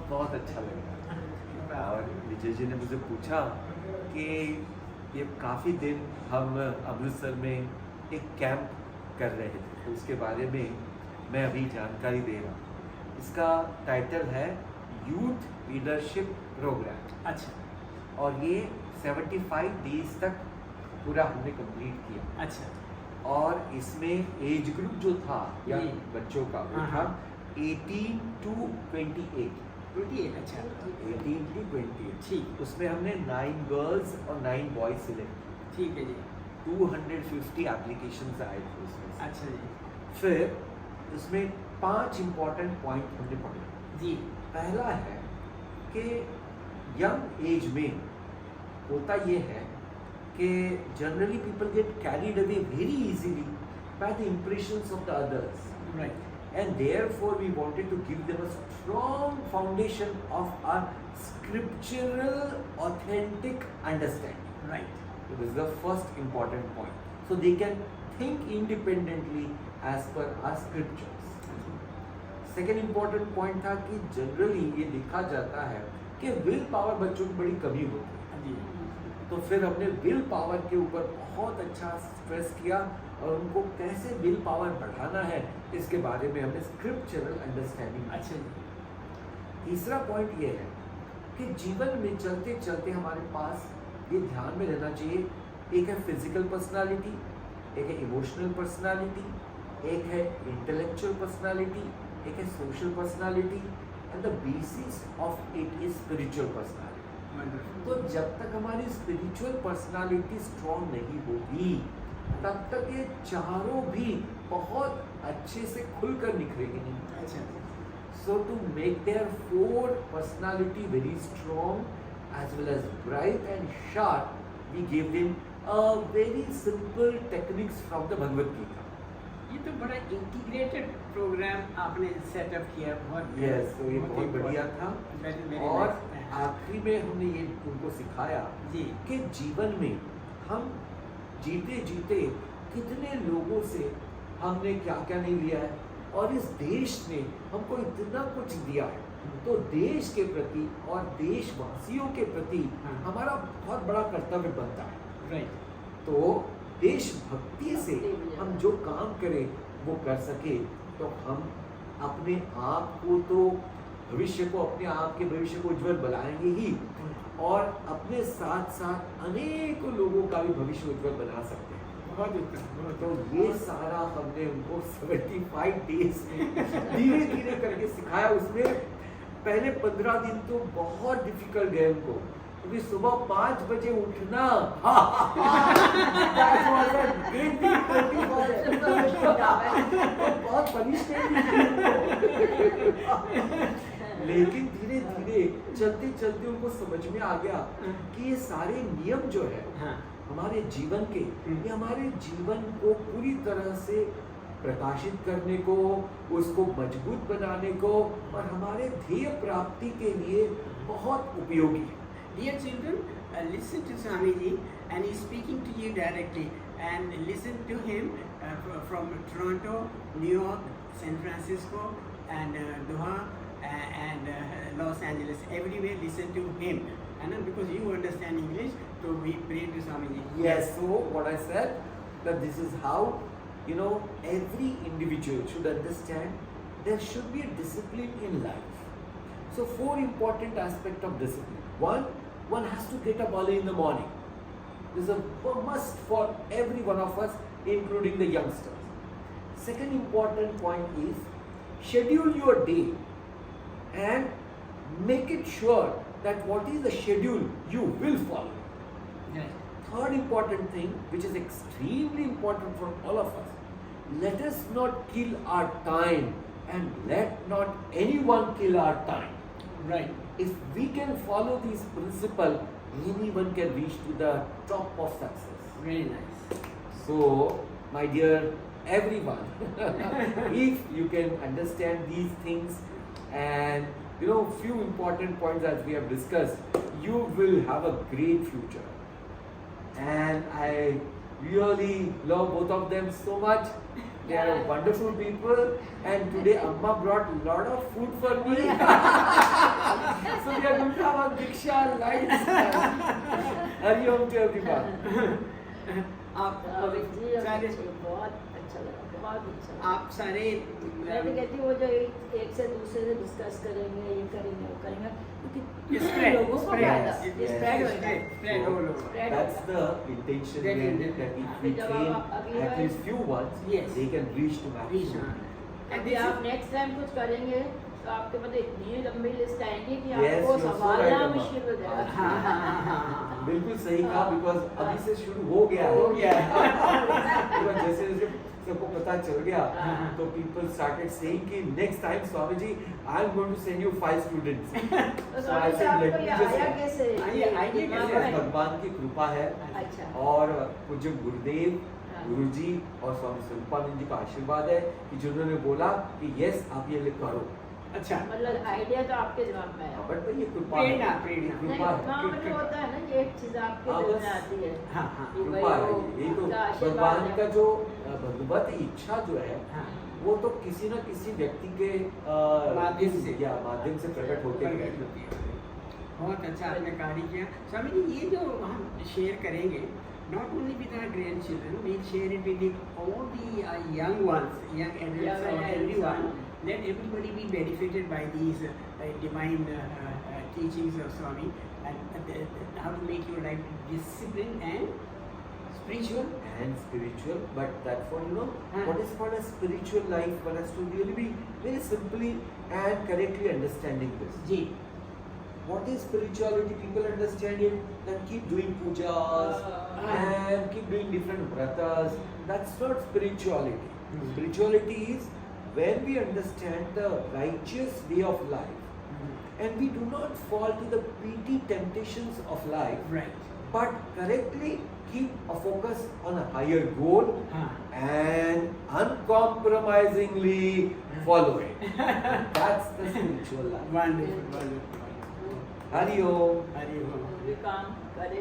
बहुत अच्छा लगा। और विजय जी ने मुझे पूछा कि ये काफ़ी दिन हम अमृतसर में एक कैंप कर रहे थे, तो उसके बारे में मैं अभी जानकारी दे रहा हूँ। इसका टाइटल है यूथ लीडरशिप प्रोग्राम। अच्छा। और ये 75 डेज तक पूरा हमने कंप्लीट किया। अच्छा। और इसमें एज ग्रुप जो था या जी। बच्चों का वो था 18 to 28। 28। अच्छा। 18 to 28। ठीक। उसमें हमने 9 गर्ल्स और 9 बॉयज सिलेक्ट किए। ठीक है जी। 250 एप्लीकेशंस आए थे उसमें से। अच्छा जी। फिर उसमें 5 इम्पॉर्टेंट पॉइंट हमने पढ़े। जी। पहला है कि यंग एज में होता ये है कि generally people get carried away very easily by the impressions of the others, right. and therefore we wanted to give them a strong foundation of our scriptural authentic understanding. Right. So this is the first important point, so they can think independently as per our scriptures. Second important point था कि generally ये देखा जाता है कि will power बच्चों की बड़ी कमी होती है जी। तो फिर हमने विल पावर के ऊपर बहुत अच्छा स्ट्रेस किया और उनको कैसे विल पावर बढ़ाना है इसके बारे में हमने स्क्रिप्चरल अंडरस्टैंडिंग। अच्छा जी। तीसरा पॉइंट ये है कि जीवन में चलते चलते हमारे पास ये ध्यान में रहना चाहिए, एक है फिजिकल पर्सनालिटी, एक है इमोशनल पर्सनालिटी, एक है इंटेलेक्चुअल पर्सनालिटी, एक है social personality, and the basis of it is spiritual personality. तो जब तक हमारी स्पिरिचुअल पर्सनालिटी स्ट्रॉन्ग नहीं होगी तब तक ये चारों भी बहुत अच्छे से खुलकर निखरेंगे नहीं। अच्छा। So to make their 4 personality very strong as well as bright and sharp, we gave them a very simple techniques from the Bhagavad Gita. ये तो बड़ा इंटीग्रेटेड प्रोग्राम आपने सेटअप किया, बहुत Yes, तो ये बहुत बढ़िया था। Very, very और nice. आखिरी में हमने ये उनको सिखाया जी। कि जीवन में हम जीते जीते कितने लोगों से हमने क्या क्या नहीं लिया है और इस देश ने हमको इतना कुछ दिया है, तो देश के प्रति और देशवासियों के प्रति हमारा बहुत बड़ा कर्तव्य बनता है। राइट। तो देशभक्ति से हम जो काम करें वो कर सके तो हम अपने आप को तो भविष्य को अपने आप के भविष्य को उज्जवल बनाएंगे ही और अपने साथ साथ अनेकों लोगों का भी भविष्य उज्जवल बना सकते हैं। बहुत उत्तम। तो ये सारा हमने उनको 75 डेज धीरे धीरे करके सिखाया। उसमें पहले 15 दिन तो बहुत डिफिकल्ट गए उनको, क्योंकि सुबह 5 बजे उठना बहुत पनिशमेंट, लेकिन धीरे धीरे चलते चलते उनको समझ में आ गया कि ये सारे नियम जो है हमारे जीवन के, ये हमारे जीवन को पूरी तरह से प्रकाशित करने को, उसको मजबूत बनाने को और हमारे ध्येय प्राप्ति के लिए बहुत उपयोगी है। Dear children, listen to Swamiji and he's speaking to you directly, and listen to him from Toronto, New York, San Francisco and Doha and Los Angeles. Everywhere listen to him, and because you understand English, so we pray to Swamiji. Yes, so what I said, that this is how, you know, every individual should understand there should be a discipline in life. So 4 important aspects of discipline. One has to get up early in the morning. This is a must for every one of us, including the youngsters. Second important point is schedule your day and make it sure that what is the schedule you will follow. Yes. Third important thing, which is extremely important for all of us, let us not kill our time and let not anyone kill our time. Right. If we can follow these principles, anyone can reach to the top of success. Very nice. So, my dear everyone, if you can understand these things and few important points that we have discussed, you will have a great future. And I really love both of them so much. They are wonderful people, and today Amma brought a lot of food for me. on Diksha Live. Hari Om to everyone. आप अमित जी सारे बहुत अच्छा लगा, बहुत अच्छा लगा। आप सारे मैं तो कहती हूँ वो जो एक से दूसरे से डिस्कस करेंगे, ये करेंगे, वो करेंगे, क्योंकि Spread, लोगों को spread, फायदा, yes, ये yes, spread yes, होगा। spread all over. Spread That's होगा। the intention That behind is it, that if अभी we जब train आप अगली at bar- least few ones, Yes. they can reach to Reach, maximum. And अभी this आप is next time कुछ करेंगे तो आपके पास इतनी लंबी लिस्ट आएगी कि Yes, आपको you're so संभालना right, Amma. मुश्किल हो हाँ जाएगा। हाँ हाँ हाँ बिल्कुल सही कहा, बिकॉज अभी से शुरू हो गया है। हो गया है। Because जैसे जैसे सबको पता चल गया हाँ। तो people started saying कि next time Swami ji I am going to send you 5 students. तो So I Swami ji said, आपको let me ये just- आया कैसे? आइए, आइए दिमाग कैसे? में? भगवान की कृपा है अच्छा। और पूज्य गुरुदेव हाँ। गुरुजी और स्वामी स्वरूपानंद जी का आशीर्वाद है कि जिन्होंने बोला कि यस आप ये लिख करो। अच्छा मतलब आइडिया तो आपके दिमाग में है। बट भाई ये कृपा है। प्रेरणा, प्रेरणा। नहीं, कृपा है। वहाँ पे जो होता है ना कि एक चीज आपके हाँ, दिल बस। में आती है हाँ हाँ कि भाई कृपा है वो ये तो उनका आशीर्वाद भगवान है। का जो भगवत इच्छा जो है हाँ वो तो किसी न किसी व्यक्ति के माध्यम से। या माध्यम से प्रकट होते हैं। प्रकट होती है। बहुत अच्छा आपने कार्य किया स्वामी जी। ये जो हम शेयर करेंगे not only with our grandchildren, we'll share it with all the young ones, young adults, Young or adults, everyone. Let everybody be benefited by these divine teachings of Swami, and how to make your life disciplined and spiritual. And spiritual, but that's what हाँ. what is called a spiritual life. One has to really be very simply and correctly understanding this. Ji What is spirituality? People understand it, then keep doing pujas and keep doing different vratas. That's not spirituality. Hmm. Spirituality is when we understand the righteous way of life and we do not fall to the petty temptations of life, right. but correctly keep a focus on a higher goal हाँ and uncompromisingly follow it. That's the spiritual life. wonderful, wonderful, wonderful. Hari Om. Hari Om. भी काम करेंगे।